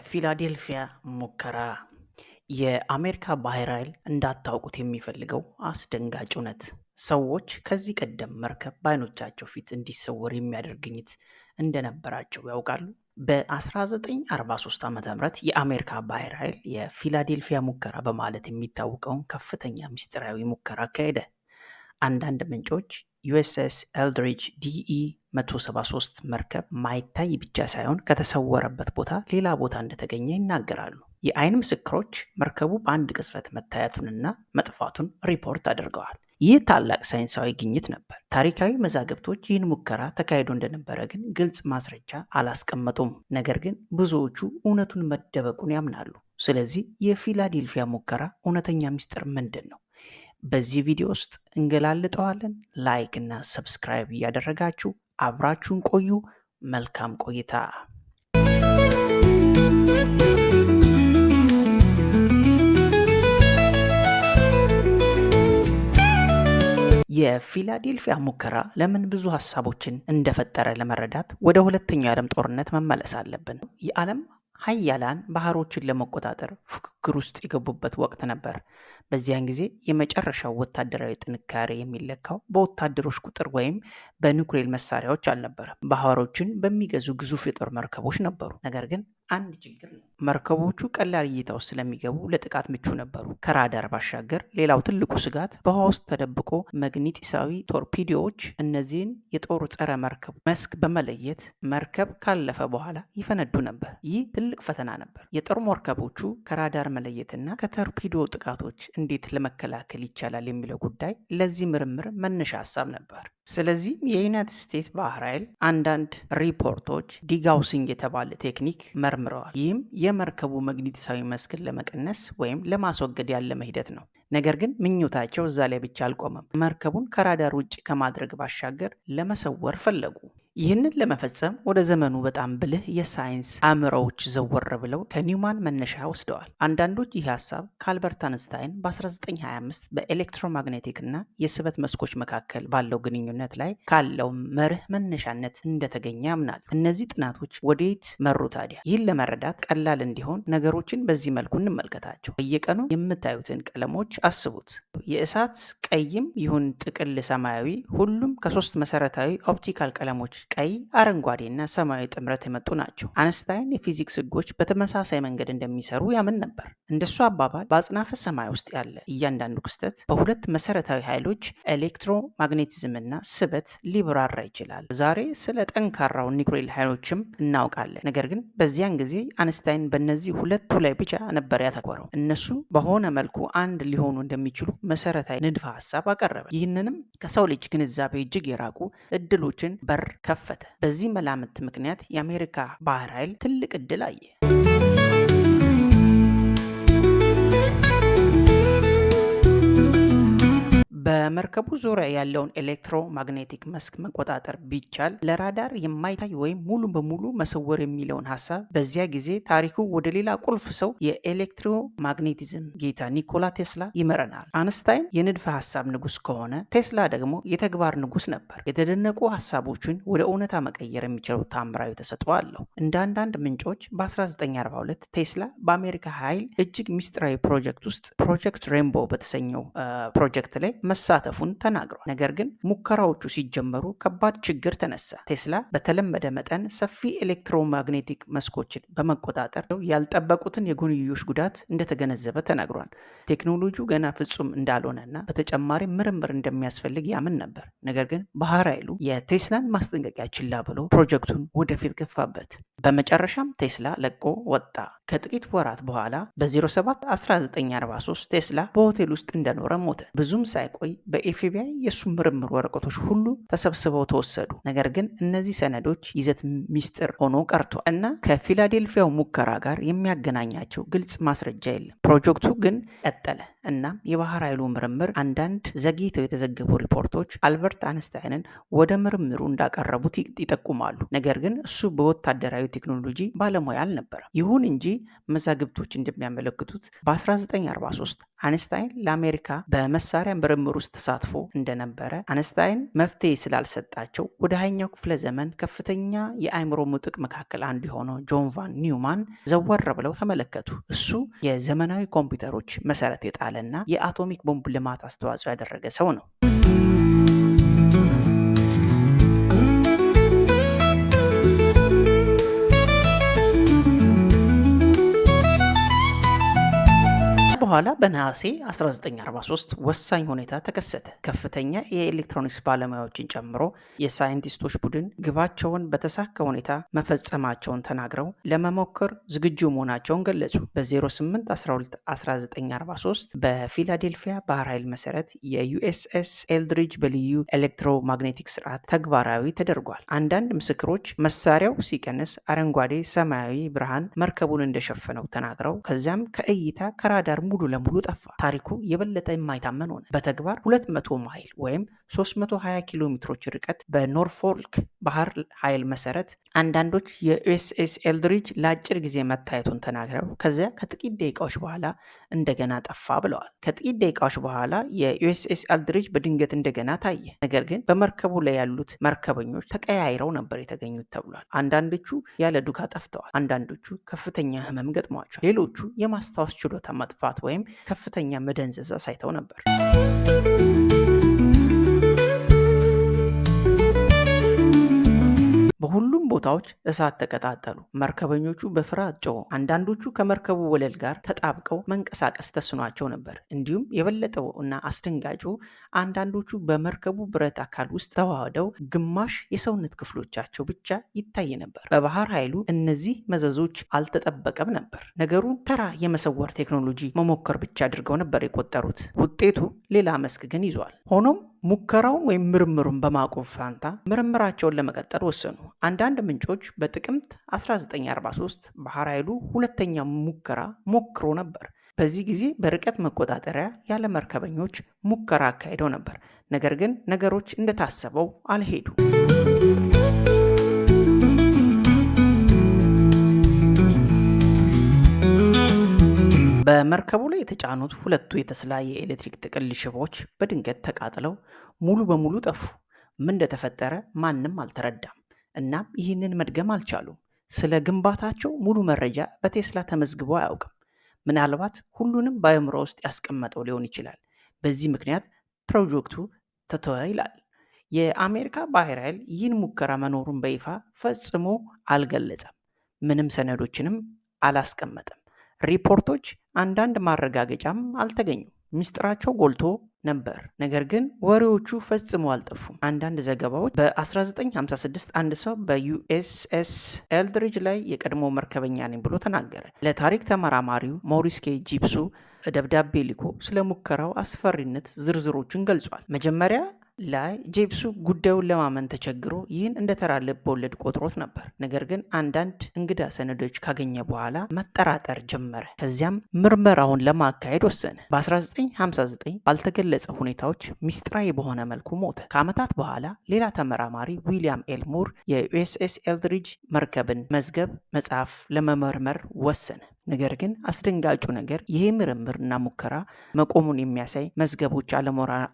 የፊላዴልፊያ ሙከራ የአሜሪካ ባህር ኃይል እንዳታውቁት የሚፈልገው አስደንጋጭ እውነት። ሰዎች ከዚህ ቀደም መርከብ በዓይኖቻቸው ፊት እንዲሰወር የሚያደርግ ግኝት እንደነበራቸው ያውቃሉ? በ1943 ዓ.ም የአሜሪካ ባህር ኃይል የፊላዴልፊያ ሙከራ በማለት የሚታወቀውን ከፍተኛ ምስጢራዊ ሙከራ አካሄደ። አንዳንድ ምንጮች ዩኤስኤስ ኤልድሪጅ ዲኢ 173 መርከብ ማይታይ ብቻ ሳይሆን ከተሰወረበት ቦታ ሌላ ቦታ እንደተገኘ ይናገራሉ። የዓይን ምስክሮች መርከቡ በአንድ ቅጽበት መታየቱንና መጥፋቱን ሪፖርት አድርገዋል። ይህ ታላቅ ሳይንሳዊ ግኝት ነበር። ታሪካዊ መዛግብቶች ይህን ሙከራ ተካሂዶ እንደነበረ ግን ግልጽ ማስረጃ አላስቀመጡም። ነገር ግን ብዙዎቹ እውነቱን መደበቁን ያምናሉ። ስለዚህ የፊላዴልፊያ ሙከራ እውነተኛ ምስጢር ምንድን ነው? በዚህ ቪዲዮ ውስጥ እንገላልጠዋለን። ላይክ እና ሰብስክራይብ እያደረጋችሁ አብራችሁን ቆዩ። መልካም ቆይታ። የፊላዴልፊያ ሙከራ ለምን ብዙ ሀሳቦችን እንደፈጠረ ለመረዳት ወደ ሁለተኛው የዓለም ጦርነት መመለስ አለብን። የዓለም ሀያላን ባህሮችን ለመቆጣጠር ፉክክር ውስጥ የገቡበት ወቅት ነበር። በዚያን ጊዜ የመጨረሻው ወታደራዊ ጥንካሬ የሚለካው በወታደሮች ቁጥር ወይም በኒውክሌር መሳሪያዎች አልነበረም። ባህሮችን በሚገዙ ግዙፍ የጦር መርከቦች ነበሩ። ነገር ግን አንድ ችግር ነው። መርከቦቹ ቀላል እይታ ውስጥ ስለሚገቡ ለጥቃት ምቹ ነበሩ። ከራዳር ባሻገር ሌላው ትልቁ ስጋት በውሃ ውስጥ ተደብቆ መግነጢሳዊ ቶርፒዶዎች እነዚህን የጦር ጸረ መርከብ መስክ በመለየት መርከብ ካለፈ በኋላ ይፈነዱ ነበር። ይህ ትልቅ ፈተና ነበር። የጦር መርከቦቹ ከራዳር መለየትና ከቶርፒዶ ጥቃቶች እንዴት ለመከላከል ይቻላል የሚለው ጉዳይ ለዚህ ምርምር መነሻ ሀሳብ ነበር። ስለዚህም የዩናይትድ ስቴትስ ባህር ኃይል አንዳንድ ሪፖርቶች ዲጋውሲንግ የተባለ ቴክኒክ መርምረዋል። ይህም የመርከቡ መግነጢሳዊ መስክን ለመቀነስ ወይም ለማስወገድ ያለመ ሂደት ነው። ነገር ግን ምኞታቸው እዛ ላይ ብቻ አልቆመም። መርከቡን ከራዳር ውጭ ከማድረግ ባሻገር ለመሰወር ፈለጉ። ይህንን ለመፈጸም ወደ ዘመኑ በጣም ብልህ የሳይንስ አእምሮዎች ዘወር ብለው ከኒውማን መነሻ ወስደዋል። አንዳንዶች ይህ ሀሳብ ከአልበርት አንስታይን በ1925 በኤሌክትሮማግኔቲክ እና የስበት መስኮች መካከል ባለው ግንኙነት ላይ ካለው መርህ መነሻነት እንደተገኘ ያምናል። እነዚህ ጥናቶች ወዴት መሩ ታዲያ? ይህን ለመረዳት ቀላል እንዲሆን ነገሮችን በዚህ መልኩ እንመልከታቸው። በየቀኑ የምታዩትን ቀለሞች አስቡት። የእሳት ቀይም ይሁን ጥቅል ሰማያዊ፣ ሁሉም ከሶስት መሰረታዊ ኦፕቲካል ቀለሞች ቀይ፣ አረንጓዴ እና ሰማያዊ ጥምረት የመጡ ናቸው። አንስታይን የፊዚክስ ህጎች በተመሳሳይ መንገድ እንደሚሰሩ ያምን ነበር። እንደሱ አባባል በአጽናፈ ሰማይ ውስጥ ያለ እያንዳንዱ ክስተት በሁለት መሰረታዊ ኃይሎች ኤሌክትሮማግኔቲዝም እና ስበት ሊብራራ ይችላል። ዛሬ ስለ ጠንካራው ኒውክሌር ኃይሎችም እናውቃለን። ነገር ግን በዚያን ጊዜ አንስታይን በእነዚህ ሁለቱ ላይ ብቻ ነበር ያተኮረው። እነሱ በሆነ መልኩ አንድ ሊሆኑ እንደሚችሉ መሰረታዊ ንድፈ ሀሳብ አቀረበ። ይህንንም ከሰው ልጅ ግንዛቤ እጅግ የራቁ እድሎችን በር ከፈተ። በዚህ መላምት ምክንያት የአሜሪካ ባህር ኃይል ትልቅ እድል አየ። በመርከቡ ዙሪያ ያለውን ኤሌክትሮማግኔቲክ መስክ መቆጣጠር ቢቻል ለራዳር የማይታይ ወይም ሙሉ በሙሉ መሰወር የሚለውን ሀሳብ በዚያ ጊዜ ታሪኩ ወደ ሌላ ቁልፍ ሰው የኤሌክትሮማግኔቲዝም ጌታ ኒኮላ ቴስላ ይመረናል። አንስታይን የንድፈ ሀሳብ ንጉስ ከሆነ ቴስላ ደግሞ የተግባር ንጉስ ነበር። የተደነቁ ሀሳቦችን ወደ እውነታ መቀየር የሚችለው ታምራዊ ተሰጥኦ አለው። እንደ አንዳንድ ምንጮች በ1942 ቴስላ በአሜሪካ ኃይል እጅግ ሚስጥራዊ ፕሮጀክት ውስጥ ፕሮጀክት ሬንቦ በተሰኘው ፕሮጀክት ላይ መሳተፉን ተናግሯል። ነገር ግን ሙከራዎቹ ሲጀመሩ ከባድ ችግር ተነሳ። ቴስላ በተለመደ መጠን ሰፊ ኤሌክትሮማግኔቲክ መስኮችን በመቆጣጠር ያልጠበቁትን የጎንዮሽ ጉዳት እንደተገነዘበ ተናግሯል። ቴክኖሎጂው ገና ፍጹም እንዳልሆነና በተጨማሪ ምርምር እንደሚያስፈልግ ያምን ነበር። ነገር ግን ባህር ኃይሉ የቴስላን ማስጠንቀቂያ ችላ ብሎ ፕሮጀክቱን ወደፊት ገፋበት። በመጨረሻም ቴስላ ለቆ ወጣ። ከጥቂት ወራት በኋላ በ07 1943 ቴስላ በሆቴል ውስጥ እንደኖረ ሞተ። ብዙም ሳይቆይ በኤፍቢአይ የሱ ምርምር ወረቀቶች ሁሉ ተሰብስበው ተወሰዱ። ነገር ግን እነዚህ ሰነዶች ይዘት ሚስጥር ሆኖ ቀርቷል እና ከፊላዴልፊያው ሙከራ ጋር የሚያገናኛቸው ግልጽ ማስረጃ የለም። ፕሮጀክቱ ግን ቀጠለ። እናም የባህር ኃይሉ ምርምር አንዳንድ ዘግይተው የተዘገቡ ሪፖርቶች አልበርት አንስታይንን ወደ ምርምሩ እንዳቀረቡት ይጠቁማሉ። ነገር ግን እሱ በወታደራዊ ቴክኖሎጂ ባለሙያ አልነበረም። ይሁን እንጂ መዛግብቶች እንደሚያመለክቱት በ1943 አንስታይን ለአሜሪካ በመሳሪያ ምርምር ውስጥ ተሳትፎ እንደነበረ፣ አንስታይን መፍትሄ ስላልሰጣቸው ወደ 20ኛው ክፍለ ዘመን ከፍተኛ የአእምሮ ምጡቅ መካከል አንዱ የሆነው ጆን ቫን ኒውማን ዘወር ብለው ተመለከቱ። እሱ የዘመናዊ ኮምፒውተሮች መሰረት የጣለና የአቶሚክ ቦምብ ልማት አስተዋጽኦ ያደረገ ሰው ነው። በኋላ በነሐሴ 1943 ወሳኝ ሁኔታ ተከሰተ። ከፍተኛ የኤሌክትሮኒክስ ባለሙያዎችን ጨምሮ የሳይንቲስቶች ቡድን ግባቸውን በተሳካ ሁኔታ መፈጸማቸውን ተናግረው ለመሞከር ዝግጁ መሆናቸውን ገለጹ። በ08/12/1943 በፊላዴልፊያ ባህር ኃይል መሰረት የዩኤስኤስ ኤልድሪጅ በልዩ ኤሌክትሮማግኔቲክ ስርዓት ተግባራዊ ተደርጓል። አንዳንድ ምስክሮች መሳሪያው ሲቀንስ አረንጓዴ ሰማያዊ ብርሃን መርከቡን እንደሸፈነው ተናግረው ከዚያም ከእይታ ከራዳር ሙሉ ለሙሉ ጠፋ። ታሪኩ የበለጠ የማይታመን ሆነ። በተግባር 200 ማይል ወይም 320 ኪሎ ሜትሮች ርቀት በኖርፎልክ ባህር ኃይል መሰረት አንዳንዶች የዩኤስኤስ ኤልድሪጅ ለአጭር ጊዜ መታየቱን ተናግረው ከዚያ ከጥቂት ደቂቃዎች በኋላ እንደገና ጠፋ ብለዋል። ከጥቂት ደቂቃዎች በኋላ የዩኤስኤስ ኤልድሪጅ በድንገት እንደገና ታየ። ነገር ግን በመርከቡ ላይ ያሉት መርከበኞች ተቀያይረው ነበር የተገኙት ተብሏል። አንዳንዶቹ ያለ ዱካ ጠፍተዋል። አንዳንዶቹ ከፍተኛ ህመም ገጥሟቸዋል። ሌሎቹ የማስታወስ ችሎታ መጥፋት ወይም ከፍተኛ መደንዘዝ አሳይተው ነበር። በሁሉም ቦታዎች እሳት ተቀጣጠሉ። መርከበኞቹ በፍርሃት ጮሁ። አንዳንዶቹ ከመርከቡ ወለል ጋር ተጣብቀው መንቀሳቀስ ተስኗቸው ነበር። እንዲሁም የበለጠው እና አስደንጋጩ አንዳንዶቹ በመርከቡ ብረት አካል ውስጥ ተዋህደው ግማሽ የሰውነት ክፍሎቻቸው ብቻ ይታይ ነበር። በባህር ኃይሉ እነዚህ መዘዞች አልተጠበቀም ነበር። ነገሩን ተራ የመሰወር ቴክኖሎጂ መሞከር ብቻ አድርገው ነበር የቆጠሩት። ውጤቱ ሌላ መስክ ግን ይዟል። ሆኖም ሙከራውን ወይም ምርምሩን በማቆም ፋንታ ምርምራቸውን ለመቀጠል ወሰኑ። አንዳንድ ምንጮች በጥቅምት 1943 ባህር ኃይሉ ሁለተኛ ሙከራ ሞክሮ ነበር። በዚህ ጊዜ በርቀት መቆጣጠሪያ ያለ መርከበኞች ሙከራ አካሂደው ነበር። ነገር ግን ነገሮች እንደታሰበው አልሄዱም። በመርከቡ ላይ የተጫኑት ሁለቱ የተስላ የኤሌክትሪክ ጥቅል ሽቦች በድንገት ተቃጥለው ሙሉ በሙሉ ጠፉ። ምን እንደተፈጠረ ማንም አልተረዳም። እናም ይህንን መድገም አልቻሉም። ስለ ግንባታቸው ሙሉ መረጃ በቴስላ ተመዝግቦ አያውቅም። ምናልባት ሁሉንም በአእምሮ ውስጥ ያስቀመጠው ሊሆን ይችላል። በዚህ ምክንያት ፕሮጀክቱ ተተወ ይላል። የአሜሪካ ባህር ኃይል ይህን ሙከራ መኖሩን በይፋ ፈጽሞ አልገለጸም። ምንም ሰነዶችንም አላስቀመጠም። ሪፖርቶች አንዳንድ ማረጋገጫም አልተገኙም። ሚስጥራቸው ጎልቶ ነበር። ነገር ግን ወሬዎቹ ፈጽሞ አልጠፉም። አንዳንድ ዘገባዎች በ1956 አንድ ሰው በዩኤስኤስ ኤልድሪጅ ላይ የቀድሞ መርከበኛ ነኝ ብሎ ተናገረ። ለታሪክ ተመራማሪው ሞሪስ ኬ ጂፕሱ ደብዳቤ ልኮ ስለ ሙከራው አስፈሪነት ዝርዝሮችን ገልጿል። መጀመሪያ ላይ ጄፕሱ ጉዳዩን ለማመን ተቸግሮ ይህን እንደ ተራ ልብ ወለድ ቆጥሮት ነበር። ነገር ግን አንዳንድ እንግዳ ሰነዶች ካገኘ በኋላ መጠራጠር ጀመረ። ከዚያም ምርመራውን ለማካሄድ ወሰነ። በ1959 ባልተገለጸ ሁኔታዎች ሚስጥራዊ በሆነ መልኩ ሞተ። ከዓመታት በኋላ ሌላ ተመራማሪ ዊሊያም ኤል ሙር የዩኤስኤስ ኤልድሪጅ መርከብን መዝገብ መጽሐፍ ለመመርመር ወሰነ። ነገር ግን አስደንጋጩ ነገር ይህ ምርምርና ሙከራ መቆሙን የሚያሳይ መዝገቦች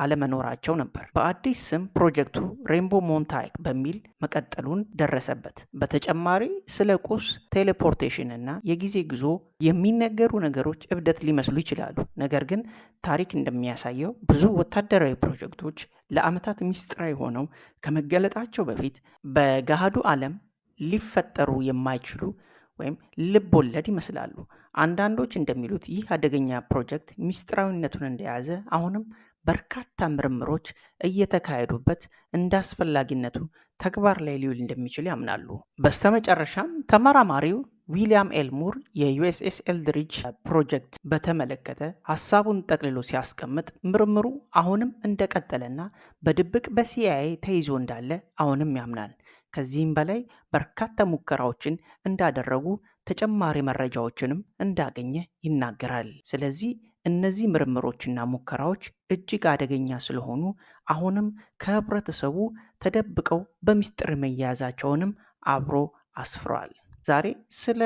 አለመኖራቸው ነበር። በአዲስ ስም ፕሮጀክቱ ሬንቦ ሞንታይክ በሚል መቀጠሉን ደረሰበት። በተጨማሪ ስለ ቁስ ቴሌፖርቴሽን እና የጊዜ ጉዞ የሚነገሩ ነገሮች እብደት ሊመስሉ ይችላሉ። ነገር ግን ታሪክ እንደሚያሳየው ብዙ ወታደራዊ ፕሮጀክቶች ለዓመታት ሚስጥራዊ ሆነው ከመገለጣቸው በፊት በገሃዱ ዓለም ሊፈጠሩ የማይችሉ ወይም ልብ ወለድ ይመስላሉ። አንዳንዶች እንደሚሉት ይህ አደገኛ ፕሮጀክት ሚስጥራዊነቱን እንደያዘ አሁንም በርካታ ምርምሮች እየተካሄዱበት እንደ አስፈላጊነቱ ተግባር ላይ ሊውል እንደሚችል ያምናሉ። በስተመጨረሻም ተመራማሪው ዊሊያም ኤል ሙር የዩኤስኤስ ኤልድሪጅ ፕሮጀክት በተመለከተ ሀሳቡን ጠቅልሎ ሲያስቀምጥ ምርምሩ አሁንም እንደቀጠለና በድብቅ በሲአይኤ ተይዞ እንዳለ አሁንም ያምናል። ከዚህም በላይ በርካታ ሙከራዎችን እንዳደረጉ ተጨማሪ መረጃዎችንም እንዳገኘ ይናገራል። ስለዚህ እነዚህ ምርምሮችና ሙከራዎች እጅግ አደገኛ ስለሆኑ አሁንም ከህብረተሰቡ ተደብቀው በሚስጥር መያዛቸውንም አብሮ አስፍሯል። ዛሬ ስለ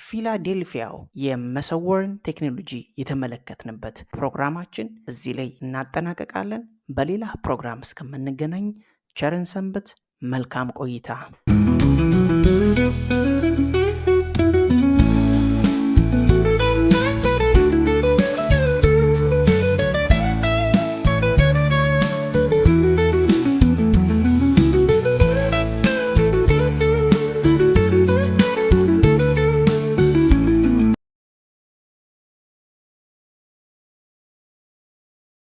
ፊላዴልፊያው የመሰወርን ቴክኖሎጂ የተመለከትንበት ፕሮግራማችን እዚህ ላይ እናጠናቀቃለን። በሌላ ፕሮግራም እስከምንገናኝ ቸርን ሰንብት። መልካም ቆይታ